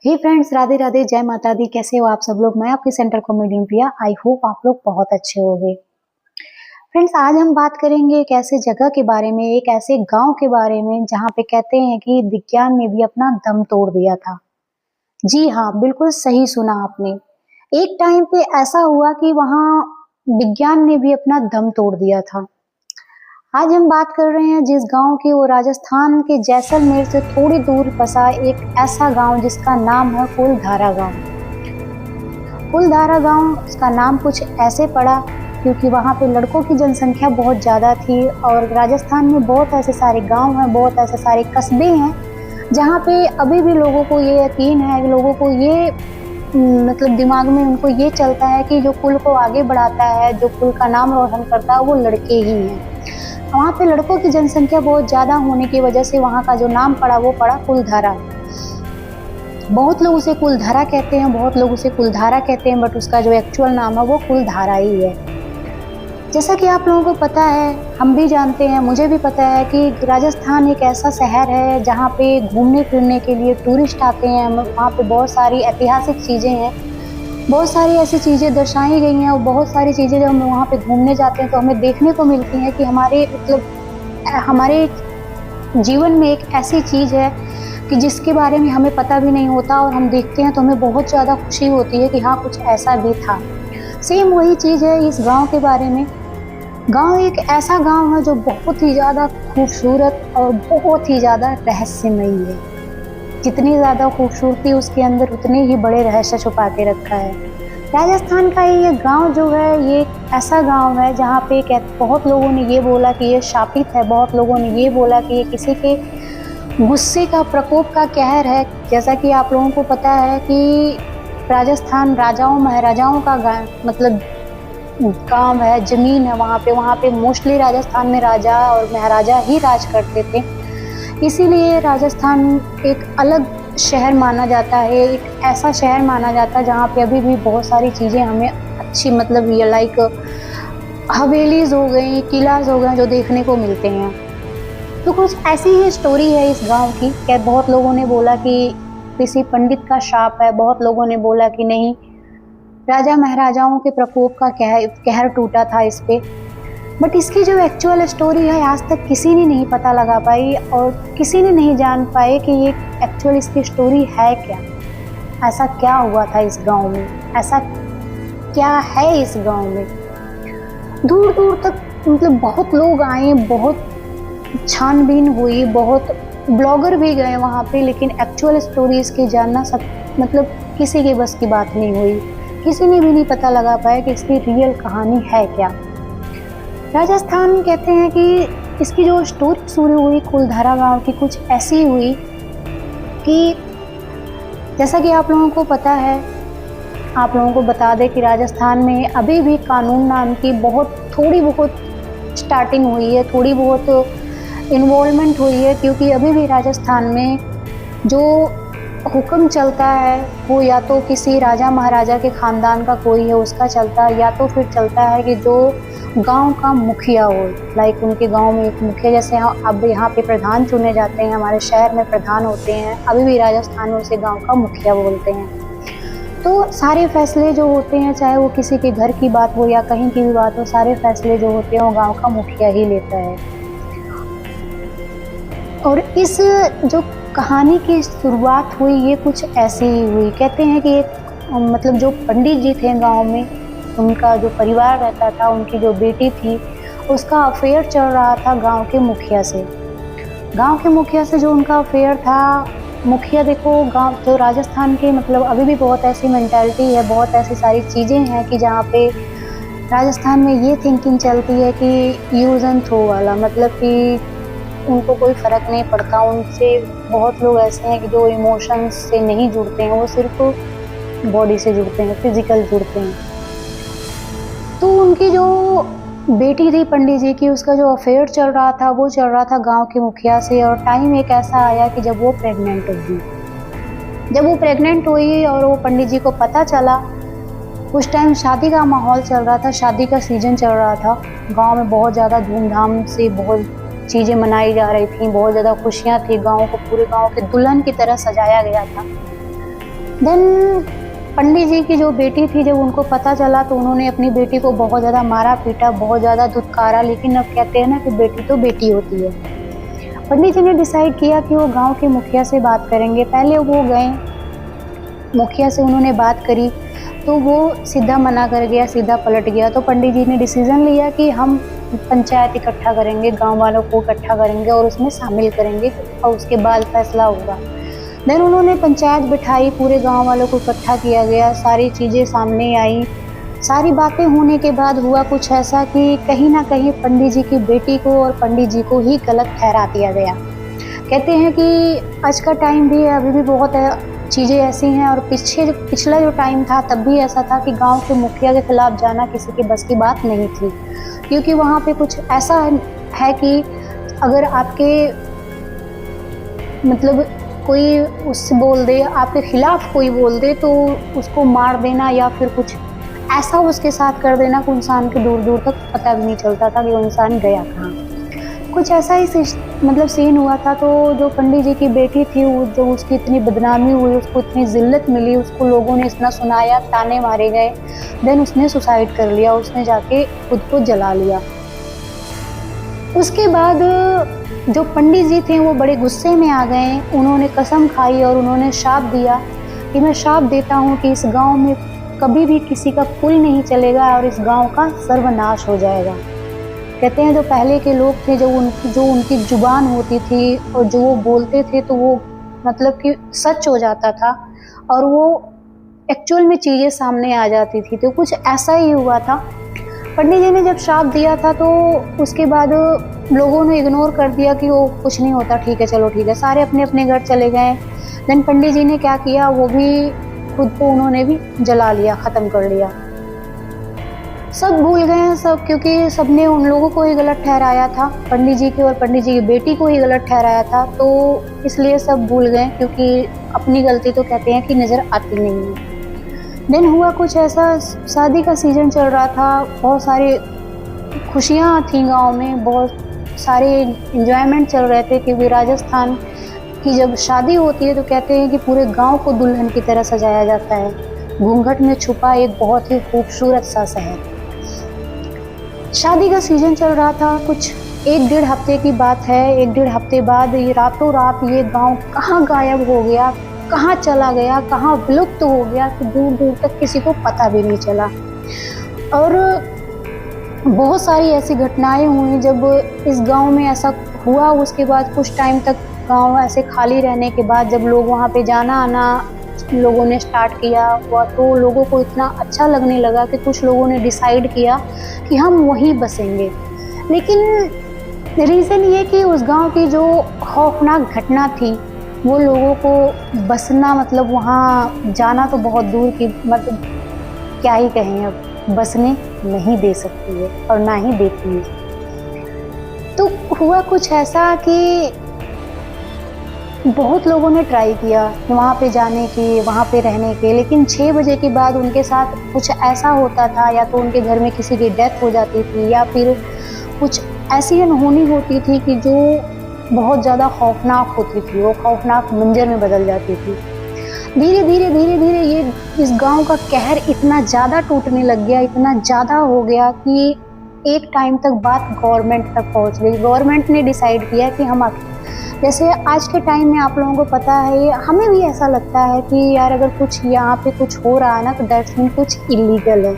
हे friends, Radhe Radhe, जय माता दी। कैसे हो आप सब लोग? मैं आपकी centre comedian Priya. I hope आप लोग बहुत अच्छे होंगे। फ्रेंड्स, आज हम बात करेंगे एक ऐसे जगह के बारे में, एक ऐसे गांव के बारे में जहां पे कहते हैं कि विज्ञान ने भी अपना दम तोड़ दिया था। जी हाँ, बिल्कुल सही सुना आपने। एक टाइम पे ऐसा हुआ कि वहां विज्ञान ने भी अपना दम तोड़ दिया था। आज हम बात कर रहे हैं जिस गांव की, वो राजस्थान के जैसलमेर से थोड़ी दूर बसा एक ऐसा गांव जिसका नाम है कुलधारा गांव। कुलधारा गांव, उसका नाम कुछ ऐसे पड़ा क्योंकि वहां पे लड़कों की जनसंख्या बहुत ज़्यादा थी और राजस्थान में बहुत ऐसे सारे गांव हैं, बहुत ऐसे सारे कस्बे हैं जहां पे अभी भी लोगों को ये यकीन है, लोगों को ये मतलब दिमाग में उनको ये चलता है कि जो कुल को आगे बढ़ाता है, जो कुल का नाम रोशन करता है, वो लड़के ही हैं। वहाँ पे लड़कों की जनसंख्या बहुत ज़्यादा होने की वजह से वहाँ का जो नाम पड़ा वो पड़ा कुलधारा। बहुत लोग उसे कुलधारा कहते हैं, बहुत लोग उसे कुलधारा कहते हैं, बट उसका जो एक्चुअल नाम है वो कुलधारा ही है। जैसा कि आप लोगों को पता है, हम भी जानते हैं, मुझे भी पता है कि राजस्थान एक ऐसा शहर है जहाँ पे घूमने फिरने के लिए टूरिस्ट आते हैं। वहाँ पे बहुत सारी ऐतिहासिक चीज़ें हैं, बहुत सारी ऐसी चीज़ें दर्शाई गई हैं और बहुत सारी चीज़ें जब हम वहाँ पे घूमने जाते हैं तो हमें देखने को मिलती हैं कि हमारे जीवन में एक ऐसी चीज़ है कि जिसके बारे में हमें पता भी नहीं होता और हम देखते हैं तो हमें बहुत ज़्यादा खुशी होती है कि हाँ, कुछ ऐसा भी था। सेम वही चीज़ है इस गांव के बारे में। गांव एक ऐसा गांव है जो बहुत ही ज़्यादा खूबसूरत और बहुत ही ज़्यादा रहस्यमयी है। जितनी ज़्यादा खूबसूरती उसके अंदर, उतने ही बड़े रहस्य छुपा के रखा है। राजस्थान का ये गांव जो है, ये ऐसा गांव है जहाँ पे बहुत लोगों ने ये बोला कि ये शापित है, बहुत लोगों ने ये बोला कि ये किसी के गुस्से का, प्रकोप का कहर है। जैसा कि आप लोगों को पता है कि राजस्थान राजाओं महाराजाओं का मतलब गांव है, जमीन है। वहाँ पे मोस्टली राजस्थान में राजा और महाराजा ही राज करते थे, इसीलिए राजस्थान एक अलग शहर माना जाता है, एक ऐसा शहर माना जाता है जहाँ पे अभी भी बहुत सारी चीज़ें हमें अच्छी, मतलब ये लाइक हवेलीज हो गई, किलाज हो गए, जो देखने को मिलते हैं। तो कुछ ऐसी ही स्टोरी है इस गांव की। क्या बहुत लोगों ने बोला कि किसी पंडित का शाप है, बहुत लोगों ने बोला कि नहीं, राजा महाराजाओं के प्रकोप का कहर टूटा था इस पे। बट इसकी जो एक्चुअल स्टोरी है आज तक किसी ने नहीं पता लगा पाई और किसी ने नहीं जान पाए कि ये एक्चुअल इसकी स्टोरी है क्या। ऐसा क्या हुआ था इस गांव में, ऐसा क्या है इस गांव में। दूर दूर तक मतलब बहुत लोग आए, बहुत छानबीन हुई, बहुत ब्लॉगर भी गए वहाँ पे, लेकिन एक्चुअल स्टोरी इसकी जानना मतलब किसी के बस की बात नहीं हुई। किसी ने भी नहीं पता लगा पाया कि इसकी रियल कहानी है क्या। राजस्थान कहते हैं कि इसकी जो स्टोरी शुरू हुई कुलधारा गांव की, कुछ ऐसी हुई कि जैसा कि आप लोगों को पता है, आप लोगों को बता दें कि राजस्थान में अभी भी कानून नाम की थोड़ी बहुत स्टार्टिंग हुई है, थोड़ी बहुत इन्वॉल्वमेंट हुई है, क्योंकि अभी भी राजस्थान में जो हुक्म चलता है वो या तो किसी राजा महाराजा के खानदान का कोई है उसका चलता है, या तो फिर चलता है कि जो गांव का मुखिया हो, लाइक उनके गांव में एक मुखिया, जैसे अब यहाँ पे प्रधान चुने जाते हैं, हमारे शहर में प्रधान होते हैं, अभी भी राजस्थान में उसे गांव का मुखिया बोलते हैं। तो सारे फैसले जो होते हैं, चाहे वो किसी के घर की बात हो या कहीं की भी बात हो, सारे फैसले जो होते हैं वो गाँव का मुखिया ही लेता है। और इस जो कहानी की शुरुआत हुई ये कुछ ऐसे ही हुई। कहते हैं कि एक मतलब जो पंडित जी थे गांव में, उनका जो परिवार रहता था, उनकी जो बेटी थी, उसका अफेयर चल रहा था गांव के मुखिया से। गांव के मुखिया से जो उनका अफेयर था, मुखिया देखो, गांव जो राजस्थान के मतलब अभी भी बहुत ऐसी मेंटालिटी है, बहुत ऐसी सारी चीज़ें हैं कि जहाँ पे राजस्थान में ये थिंकिंग चलती है कि यूज़ एंड थ्रो वाला, मतलब कि उनको कोई फ़र्क नहीं पड़ता। उनसे बहुत लोग ऐसे हैं कि जो इमोशंस से नहीं जुड़ते हैं, वो सिर्फ बॉडी से जुड़ते हैं, फिजिकल जुड़ते हैं। तो उनकी जो बेटी थी पंडित जी की, उसका जो अफेयर चल रहा था वो चल रहा था गांव के मुखिया से। और टाइम एक ऐसा आया कि जब वो प्रेग्नेंट हुई। जब वो प्रेग्नेंट हुई और वो पंडित जी को पता चला, उस टाइम शादी का माहौल चल रहा था, शादी का सीजन चल रहा था। गाँव में बहुत ज़्यादा धूमधाम से बहुत चीज़ें मनाई जा रही थी, बहुत ज़्यादा खुशियाँ थी, गाँव को पूरे गाँव के दुल्हन की तरह सजाया गया था। देन पंडित जी की जो बेटी थी, जब उनको पता चला तो उन्होंने अपनी बेटी को बहुत ज़्यादा मारा पीटा, बहुत ज़्यादा धुतकारा, लेकिन अब कहते हैं ना कि बेटी तो बेटी होती है। पंडित जी ने डिसाइड किया कि वो गांव के मुखिया से बात करेंगे। पहले वो गए, मुखिया से उन्होंने बात करी तो वो सीधा मना कर गया, सीधा पलट गया। तो पंडित जी ने डिसीजन लिया कि हम पंचायत इकट्ठा करेंगे, गांव वालों को इकट्ठा करेंगे और उसमें शामिल करेंगे और उसके बाद फैसला होगा। देन उन्होंने पंचायत बिठाई, पूरे गांव वालों को इकट्ठा किया गया, सारी चीज़ें सामने आई। सारी बातें होने के बाद हुआ कुछ ऐसा कि कहीं ना कहीं पंडित जी की बेटी को और पंडित जी को ही गलत ठहरा दिया गया। कहते हैं कि आज का टाइम भी है, अभी भी बहुत चीज़ें ऐसी हैं, और पिछला जो टाइम था तब भी ऐसा था कि गांव के मुखिया के खिलाफ जाना किसी के बस की बात नहीं थी, क्योंकि वहाँ पे कुछ ऐसा है कि अगर आपके मतलब कोई उससे बोल दे, आपके खिलाफ कोई बोल दे, तो उसको मार देना या फिर कुछ ऐसा उसके साथ कर देना कि इंसान के दूर दूर तक पता भी नहीं चलता था कि वो इंसान गया कहाँ। कुछ ऐसा ही मतलब सीन हुआ था। तो जो पंडित जी की बेटी थी, जो उसकी इतनी बदनामी हुई, उसको इतनी जिल्लत मिली, उसको लोगों ने इतना सुनाया, ताने मारे गए, देन उसने सुसाइड कर लिया, उसने जाके खुद को जला लिया। उसके बाद जो पंडित जी थे वो बड़े गुस्से में आ गए, उन्होंने कसम खाई और उन्होंने शाप दिया कि मैं शाप देता हूँ कि इस गांव में कभी भी किसी का कुल नहीं चलेगा और इस गांव का सर्वनाश हो जाएगा। कहते हैं जो पहले के लोग थे, जो उनकी जुबान होती थी और जो वो बोलते थे तो वो मतलब कि सच हो जाता था और वो एक्चुअल में चीज़ें सामने आ जाती थी। तो कुछ ऐसा ही हुआ था। पंडित जी ने जब श्राप दिया था तो उसके बाद लोगों ने इग्नोर कर दिया कि वो कुछ नहीं होता, ठीक है चलो ठीक है, सारे अपने अपने घर चले गए। देन पंडित जी ने क्या किया, वो भी खुद को उन्होंने भी जला लिया, ख़त्म कर लिया। सब भूल गए सब, क्योंकि सबने उन लोगों को ही गलत ठहराया था, पंडित जी की और पंडित जी की बेटी को ही गलत ठहराया था, तो इसलिए सब भूल गए, क्योंकि अपनी गलती तो कहते हैं कि नज़र आती नहीं है। देन हुआ कुछ ऐसा, शादी का सीज़न चल रहा था, बहुत सारी खुशियाँ थी गांव में, बहुत सारे एंजॉयमेंट चल रहे थे, क्योंकि राजस्थान की जब शादी होती है तो कहते हैं कि पूरे गांव को दुल्हन की तरह सजाया जाता है। घूंघट में छुपा एक बहुत ही खूबसूरत सा शहर। शादी का सीज़न चल रहा था, कुछ 1-1.5 हफ्ते की बात है। 1-1.5 हफ्ते बाद ये रातों रात ये गांव कहाँ गायब हो गया, कहाँ चला गया, कहाँ विलुप्त हो गया कि दूर दूर तक किसी को पता भी नहीं चला। और बहुत सारी ऐसी घटनाएं हुई जब इस गांव में ऐसा हुआ। उसके बाद कुछ टाइम तक गांव ऐसे खाली रहने के बाद जब लोग वहाँ पे जाना आना लोगों ने स्टार्ट किया हुआ, तो लोगों को इतना अच्छा लगने लगा कि कुछ लोगों ने डिसाइड किया कि हम वहीं बसेंगे। लेकिन रीज़न ये कि उस गांव की जो खौफनाक घटना थी, वो लोगों को बसना मतलब वहाँ जाना तो बहुत दूर की, मतलब क्या ही कहें, अब बसने नहीं दे सकती है और ना ही देती है। तो हुआ कुछ ऐसा कि बहुत लोगों ने ट्राई किया वहाँ पे जाने की, वहाँ पे रहने के, लेकिन 6 बजे के बाद उनके साथ कुछ ऐसा होता था, या तो उनके घर में किसी की डेथ हो जाती थी या फिर कुछ ऐसी अनहोनी होती थी कि जो बहुत ज़्यादा खौफनाक होती थी, वो खौफनाक मंजर में बदल जाती थी। धीरे धीरे ये इस गांव का कहर इतना ज़्यादा टूटने लग गया, इतना ज़्यादा हो गया कि एक टाइम तक बात गवर्नमेंट तक पहुंच गई। गवर्नमेंट ने डिसाइड किया कि हम, जैसे आज के टाइम में आप लोगों को पता है, हमें भी ऐसा लगता है कि यार अगर कुछ यहाँ पे कुछ हो रहा है ना तो दैट्स मीन कुछ इलीगल है।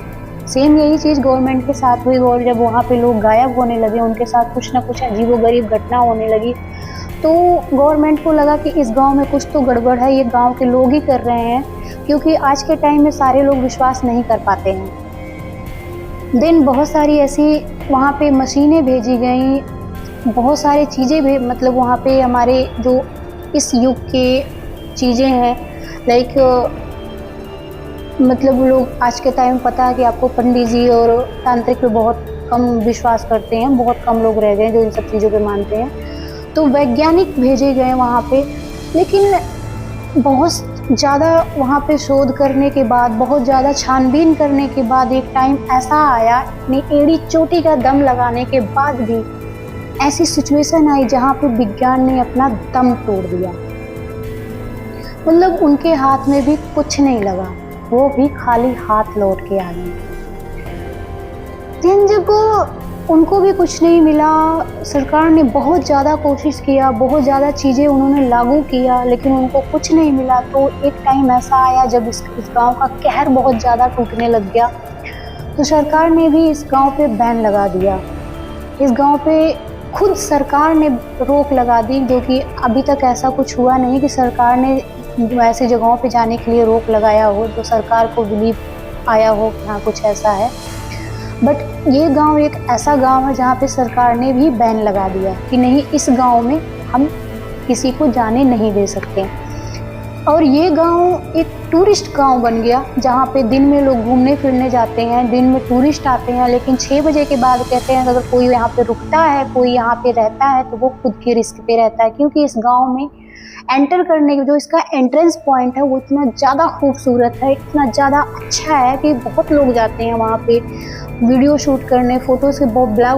सेम यही चीज़ गवर्नमेंट के साथ हुई, और जब वहाँ पे लोग गायब होने लगे, उनके साथ कुछ ना कुछ अजीबोगरीब घटना होने लगी, तो गवर्नमेंट को लगा कि इस गांव में कुछ तो गड़बड़ है, ये गांव के लोग ही कर रहे हैं, क्योंकि आज के टाइम में सारे लोग विश्वास नहीं कर पाते हैं। देन बहुत सारी ऐसी वहाँ पे मशीनें भेजी गई, बहुत सारी चीज़ें भी, मतलब वहाँ पे हमारे जो इस युग के चीज़ें हैं, लाइक मतलब लोग आज के टाइम पता है कि आपको पंडित जी और तांत्रिक पे बहुत कम विश्वास करते हैं, बहुत कम लोग रह गए जो इन सब चीज़ों पे मानते हैं। तो वैज्ञानिक भेजे गए वहाँ पे, लेकिन बहुत ज़्यादा वहाँ पे शोध करने के बाद, बहुत ज़्यादा छानबीन करने के बाद एक टाइम ऐसा आया, अपनी एड़ी चोटी का दम लगाने के बाद भी ऐसी सिचुएशन आई जहाँ पे विज्ञान ने अपना दम तोड़ दिया। मतलब उनके हाथ में भी कुछ नहीं लगा, वो भी खाली हाथ लौट के आ गए। लेकिन जब उनको भी कुछ नहीं मिला, सरकार ने बहुत ज़्यादा कोशिश किया, बहुत ज़्यादा चीज़ें उन्होंने लागू किया, लेकिन उनको कुछ नहीं मिला। तो एक टाइम ऐसा आया जब इस गाँव का कहर बहुत ज़्यादा टूटने लग गया, तो सरकार ने भी इस गाँव पे बैन लगा दिया। इस गाँव पे खुद सरकार ने रोक लगा दी, जो कि अभी तक ऐसा कुछ हुआ नहीं कि सरकार ने ऐसी जगहों पे जाने के लिए रोक लगाया हो, तो सरकार को बिलीव आया हो कि हाँ कुछ ऐसा है। बट ये गांव एक ऐसा गांव है जहाँ पे सरकार ने भी बैन लगा दिया कि नहीं, इस गांव में हम किसी को जाने नहीं दे सकते। और ये गांव एक टूरिस्ट गांव बन गया, जहाँ पे दिन में लोग घूमने फिरने जाते हैं, दिन में टूरिस्ट आते हैं, लेकिन 6 बजे के बाद कहते हैं अगर कोई यहाँ पे रुकता है, कोई यहाँ पे रहता है, तो वो खुद के रिस्क पे रहता है। क्योंकि इस गांव में एंटर करने के जो इसका एंट्रेंस पॉइंट है वो इतना ज़्यादा खूबसूरत है, इतना ज़्यादा अच्छा है कि बहुत लोग जाते हैं वहाँ पे वीडियो शूट करने, फोटोज़ के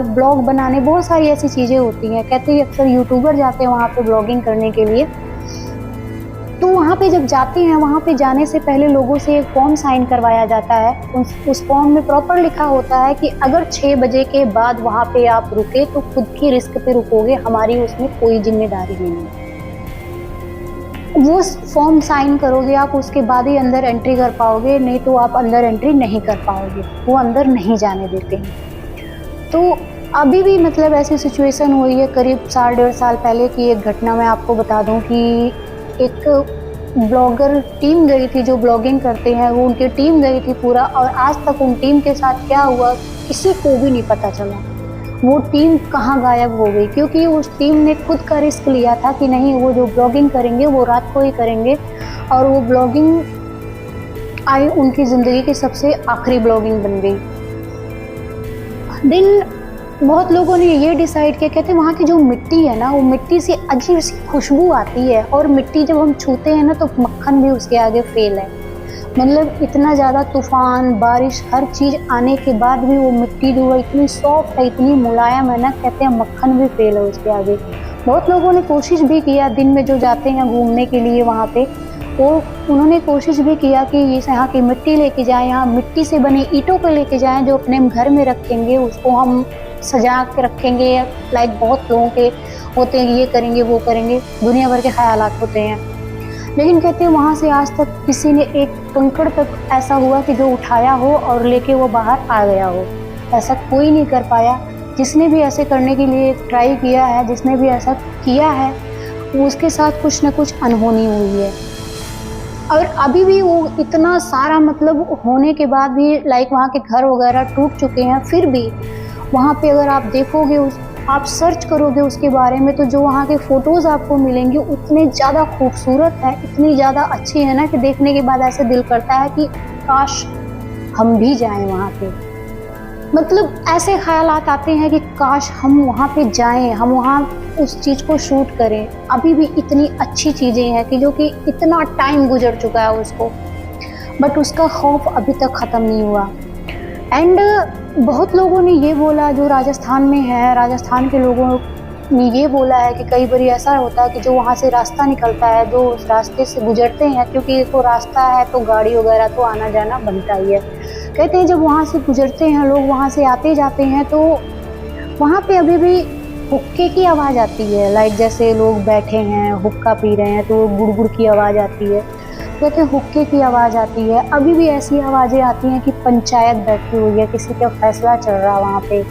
ब्लॉग बनाने, बहुत सारी ऐसी चीज़ें होती हैं। कहते हैं अक्सर यूट्यूबर जाते हैं वहाँ पे ब्लॉगिंग करने के लिए। तो वहाँ पे जब जाते हैं, वहाँ पे जाने से पहले लोगों से एक फॉर्म साइन करवाया जाता है। उस फॉर्म में प्रॉपर लिखा होता है कि अगर 6 बजे के बाद वहाँ पे आप रुके तो खुद की रिस्क पे रुकोगे, हमारी उसमें कोई जिम्मेदारी नहीं है। वो फॉर्म साइन करोगे आप, उसके बाद ही अंदर एंट्री कर पाओगे, नहीं तो आप अंदर एंट्री नहीं कर पाओगे, वो अंदर नहीं जाने देते हैं। तो अभी भी मतलब ऐसी सिचुएशन हुई है करीब 1.5 साल पहले की एक घटना मैं आपको बता दूं कि एक ब्लॉगर टीम गई थी, जो ब्लॉगिंग करते हैं, वो उनकी टीम गई थी पूरा, और आज तक उन टीम के साथ क्या हुआ किसी को भी नहीं पता चला। वो टीम कहाँ गायब हो गई, क्योंकि उस टीम ने खुद का रिस्क लिया था कि नहीं, वो जो ब्लॉगिंग करेंगे वो रात को ही करेंगे, और वो ब्लॉगिंग आई उनकी ज़िंदगी की सबसे आखिरी ब्लॉगिंग बन गई। दिन बहुत लोगों ने ये डिसाइड किया, कहते वहाँ की जो मिट्टी है ना, वो मिट्टी से अजीब सी खुशबू आती है, और मिट्टी जब हम छूते हैं ना तो मक्खन भी उसके आगे फेल है। मतलब इतना ज़्यादा तूफान, बारिश, हर चीज़ आने के बाद भी वो मिट्टी जो है इतनी सॉफ्ट है, इतनी मुलायम है ना, कहते हैं मक्खन भी फेल है उसके आगे। बहुत लोगों ने कोशिश भी किया, दिन में जो जाते हैं घूमने के लिए वहाँ पे, वो उन्होंने कोशिश भी किया कि ये यहाँ की मिट्टी लेके जाएं, यहाँ मिट्टी से बने ईंटों को लेके जाएं, जो अपने घर में रखेंगे, उसको हम सजा के रखेंगे। लाइक बहुत लोगों के होते हैं, ये करेंगे वो करेंगे, दुनिया भर के ख्यालात होते हैं। लेकिन कहते हैं वहाँ से आज तक किसी ने एक कंकड़ तक ऐसा हुआ कि जो उठाया हो और लेके वो बाहर आ गया हो, ऐसा कोई नहीं कर पाया। जिसने भी ऐसे करने के लिए ट्राई किया है, जिसने भी ऐसा किया है, उसके साथ कुछ ना कुछ अनहोनी हुई है। और अभी भी वो इतना सारा मतलब होने के बाद भी लाइक वहाँ के घर वगैरह टूट चुके हैं, फिर भी वहाँ पे अगर आप देखोगे, आप सर्च करोगे उसके बारे में, तो जो वहाँ के फ़ोटोज़ आपको मिलेंगे उतने ज़्यादा खूबसूरत हैं, इतनी ज़्यादा अच्छी है ना कि देखने के बाद ऐसे दिल करता है कि काश हम भी जाएं वहाँ पे। मतलब ऐसे ख्यालात आते हैं कि काश हम वहाँ पे जाएं, हम वहाँ उस चीज़ को शूट करें। अभी भी इतनी अच्छी चीज़ें हैं कि जो कि इतना टाइम गुजर चुका है उसको, बट उसका खौफ अभी तक ख़त्म नहीं हुआ। एंड बहुत लोगों ने ये बोला, जो राजस्थान में है, राजस्थान के लोगों ने ये बोला है कि कई बार ऐसा होता है कि जो वहाँ से रास्ता निकलता है, जो उस रास्ते से गुजरते हैं, क्योंकि वो रास्ता है तो गाड़ी वगैरह तो आना जाना बनता ही है। कहते हैं जब वहाँ से गुजरते हैं लोग, वहाँ से आते जाते हैं, तो वहाँ पे अभी भी हुक्के की आवाज़ आती है। लाइक जैसे लोग बैठे हैं, हुक्का पी रहे हैं, तो गुड़ की आवाज़ आती है। कहते हैं हुक्के की आवाज़ आती है। अभी भी ऐसी आवाज़ें आती हैं कि पंचायत बैठी हुई है, किसी का फैसला चल रहा वहाँ पे।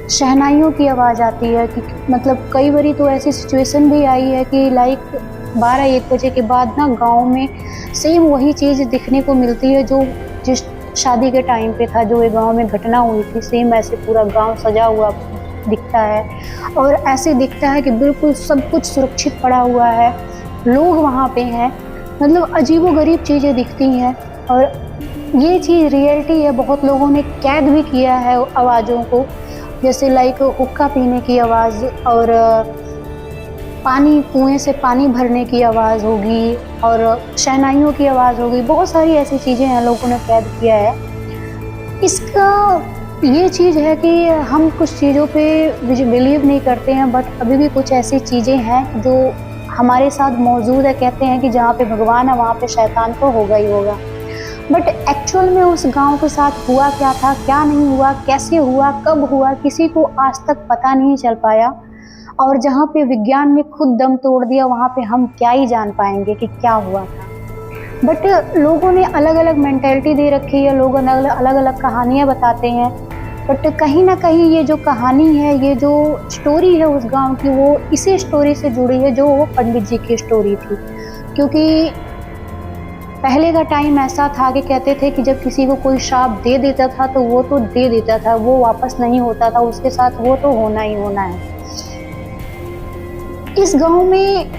शहनाइयों की आवाज़ आती है कि मतलब कई बारी तो ऐसी सिचुएशन भी आई है कि लाइक 12-1 बजे के बाद ना गांव में सेम वही चीज़ दिखने को मिलती है जो जिस शादी के टाइम पे था, जो एक गांव में घटना हुई थी, सेम ऐसे पूरा गांव सजा हुआ दिखता है, और ऐसे दिखता है कि बिल्कुल सब कुछ सुरक्षित पड़ा हुआ है, लोग वहाँ पे हैं। मतलब अजीबोगरीब चीज़ें दिखती हैं, और ये चीज़ रियलिटी है। बहुत लोगों ने कैद भी किया है आवाज़ों को, जैसे लाइक हुक्का पीने की आवाज़, और पानी, कुएं से पानी भरने की आवाज़ होगी, और शहनाइयों की आवाज़ होगी। बहुत सारी ऐसी चीज़ें हैं लोगों ने कैद किया है। इसका ये चीज़ है कि हम कुछ चीज़ों पे बिलीव नहीं करते हैं, बट अभी भी कुछ ऐसी चीज़ें हैं जो हमारे साथ मौजूद है। कहते हैं कि जहाँ पे भगवान है वहाँ पे शैतान तो होगा ही होगा। बट एक्चुअल में उस गांव के साथ हुआ क्या था, क्या नहीं हुआ, कैसे हुआ, कब हुआ, किसी को आज तक पता नहीं चल पाया। और जहाँ पे विज्ञान ने खुद दम तोड़ दिया वहाँ पे हम क्या ही जान पाएंगे कि क्या हुआ था। बट लोगों ने अलग अलग मेंटेलिटी दे रखी है, लोग अलग अलग कहानियाँ बताते हैं। बट कहीं ना कहीं ये जो कहानी है, ये जो स्टोरी है उस गांव की, वो इसी स्टोरी से जुड़ी है जो वो पंडित जी की स्टोरी थी। क्योंकि पहले का टाइम ऐसा था कि कहते थे कि जब किसी को कोई श्राप दे देता था तो वो तो दे देता था, वो वापस नहीं होता था, उसके साथ वो तो होना ही होना है। इस गांव में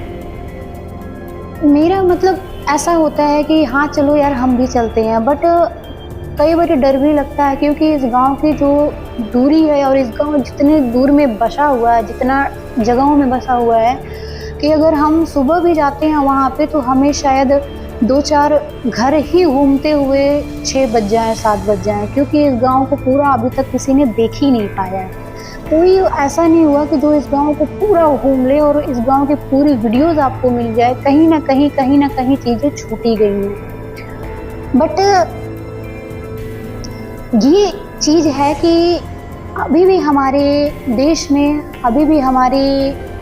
मेरा मतलब ऐसा होता है कि हाँ चलो यार हम भी चलते हैं, बट कई बार डर भी लगता है क्योंकि इस गांव की जो दूरी है और इस गांव जितने दूर में बसा हुआ है, जितना जगहों में बसा हुआ है, कि अगर हम सुबह भी जाते हैं वहाँ पे तो हमें शायद 2-4 घर ही घूमते हुए 6 बज जाए, 7 बज जाए, क्योंकि इस गांव को पूरा अभी तक किसी ने देख ही नहीं पाया है। कोई ऐसा नहीं हुआ कि जो इस गांव को पूरा घूम ले और इस गांव की पूरी वीडियोस आपको मिल जाए। कहीं ना कहीं चीज़ें छूटी गई हैं। बट ये चीज़ है कि अभी भी हमारे देश में, अभी भी हमारे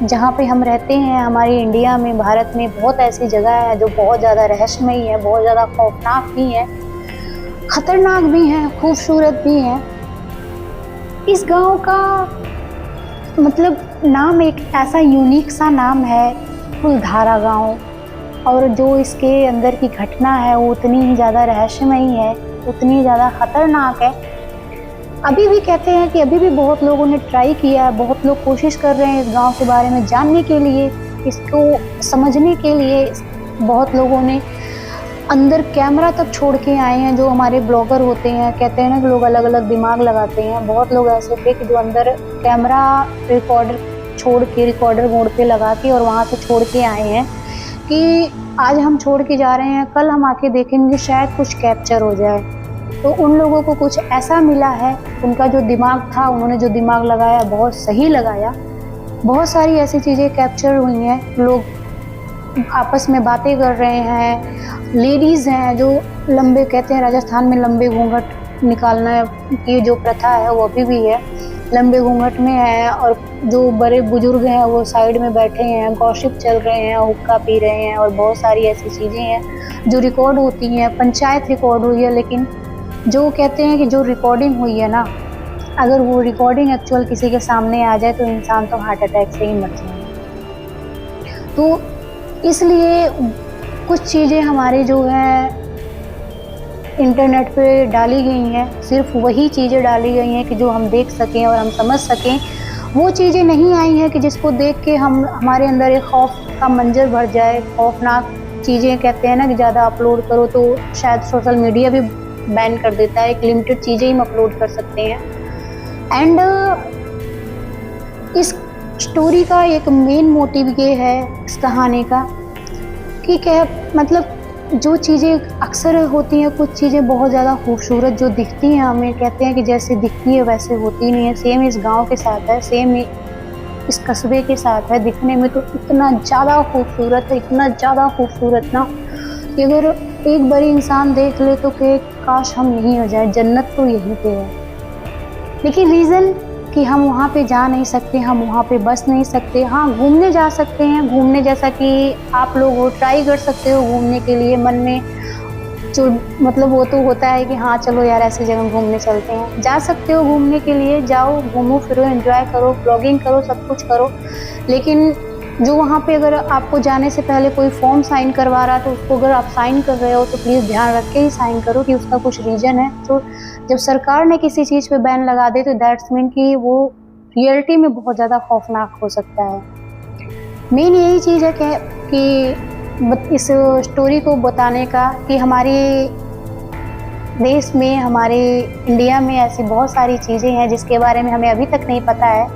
जहाँ पे हम रहते हैं, हमारे इंडिया में, भारत में बहुत ऐसी जगह है जो बहुत ज़्यादा रहस्यमयी है, बहुत ज़्यादा खौफनाक भी है, खतरनाक भी हैं, खूबसूरत भी हैं। इस गांव का मतलब नाम एक ऐसा यूनिक सा नाम है, फुलधारा गांव, और जो इसके अंदर की घटना है वो उतनी ही ज़्यादा रहस्यमयी है, उतनी ही ज़्यादा खतरनाक है। अभी भी कहते हैं कि अभी भी बहुत लोगों ने ट्राई किया है, बहुत लोग कोशिश कर रहे हैं इस गांव के बारे में जानने के लिए, इसको समझने के लिए। बहुत लोगों ने अंदर कैमरा तक छोड़ के आए हैं, जो हमारे ब्लॉगर होते हैं, कहते हैं ना कि लोग अलग अलग दिमाग लगाते हैं। बहुत लोग ऐसे थे कि जो अंदर कैमरा रिकॉर्डर छोड़ के, रिकॉर्डर मोड पे लगा के और वहाँ से छोड़ के आए हैं कि आज हम छोड़ के जा रहे हैं, कल हम आके देखेंगे शायद कुछ कैप्चर हो जाए। तो उन लोगों को कुछ ऐसा मिला है, उनका जो दिमाग था, उन्होंने जो दिमाग लगाया बहुत सही लगाया। बहुत सारी ऐसी चीज़ें कैप्चर हुई हैं, लोग आपस में बातें कर रहे हैं। लेडीज़ हैं जो लंबे, कहते हैं राजस्थान में लंबे घूंघट निकालना की जो प्रथा है वो अभी भी है, लंबे घूंघट में है। और जो बड़े बुजुर्ग हैं वो साइड में बैठे हैं, गॉसिप चल रहे हैं, हुक्का पी रहे हैं, और बहुत सारी ऐसी चीज़ें हैं जो रिकॉर्ड होती हैं। पंचायत रिकॉर्ड हुई है, लेकिन जो कहते हैं कि जो रिकॉर्डिंग हुई है ना, अगर वो रिकॉर्डिंग एक्चुअल किसी के सामने आ जाए तो इंसान तो हार्ट अटैक से ही मर जाए। तो इसलिए कुछ चीज़ें हमारे जो है इंटरनेट पे डाली गई हैं, सिर्फ वही चीज़ें डाली गई हैं कि जो हम देख सकें और हम समझ सकें। वो चीज़ें नहीं आई हैं कि जिसको देख के हमारे अंदर एक खौफ का मंजर भर जाए, खौफनाक चीज़ें। कहते हैं ना कि ज़्यादा अपलोड करो तो शायद सोशल मीडिया भी बैन कर देता है, एक लिमिटेड चीज़ें ही हम अपलोड कर सकते हैं। एंड इस स्टोरी का एक मेन मोटिव ये है इस कहानी का कि क्या मतलब जो चीज़ें अक्सर होती हैं, कुछ चीज़ें बहुत ज़्यादा खूबसूरत जो दिखती हैं हमें, कहते हैं कि जैसे दिखती है वैसे होती नहीं है। सेम इस गांव के साथ है, सेम इस कस्बे के साथ है। दिखने में तो इतना ज़्यादा खूबसूरत है, इतना ज़्यादा खूबसूरत ना कि अगर एक बार इंसान देख ले तो कि काश हम यहीं हो जाए, जन्नत तो यहीं पे है। लेकिन रीज़न कि हम वहाँ पे जा नहीं सकते, हम वहाँ पे बस नहीं सकते। हाँ, घूमने जा सकते हैं, घूमने जैसा कि आप लोग हो, ट्राई कर सकते हो घूमने के लिए। मन में जो मतलब वो तो होता है कि हाँ चलो यार ऐसी जगह घूमने चलते हैं, जा सकते हो घूमने के लिए। जाओ, घूमो फिरो, एंजॉय करो, ब्लॉगिंग करो, सब कुछ करो। लेकिन जो वहाँ पे अगर आपको जाने से पहले कोई फॉर्म साइन करवा रहा है तो उसको अगर आप साइन कर रहे हो तो प्लीज़ ध्यान रख के ही साइन करो कि उसका कुछ रीज़न है। तो जब सरकार ने किसी चीज़ पे बैन लगा दे तो दैट्स मीन कि वो रियलिटी में बहुत ज़्यादा खौफनाक हो सकता है। मेन यही चीज़ है कि इस स्टोरी को बताने का कि हमारे देश में, हमारे इंडिया में ऐसी बहुत सारी चीज़ें हैं जिसके बारे में हमें अभी तक नहीं पता है।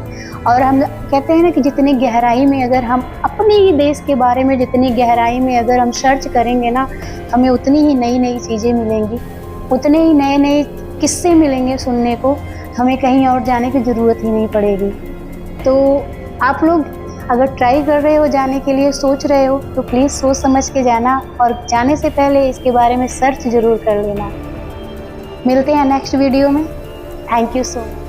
और हम कहते हैं ना कि जितनी गहराई में अगर हम अपने ही देश के बारे में जितनी गहराई में अगर हम सर्च करेंगे ना, हमें उतनी ही नई नई चीज़ें मिलेंगी, उतने ही नए नए किस्से मिलेंगे सुनने को। हमें कहीं और जाने की ज़रूरत ही नहीं पड़ेगी। तो आप लोग अगर ट्राई कर रहे हो जाने के लिए, सोच रहे हो, तो प्लीज़ सोच समझ के जाना और जाने से पहले इसके बारे में सर्च ज़रूर कर लेना। मिलते हैं नेक्स्ट वीडियो में। Thank you so much.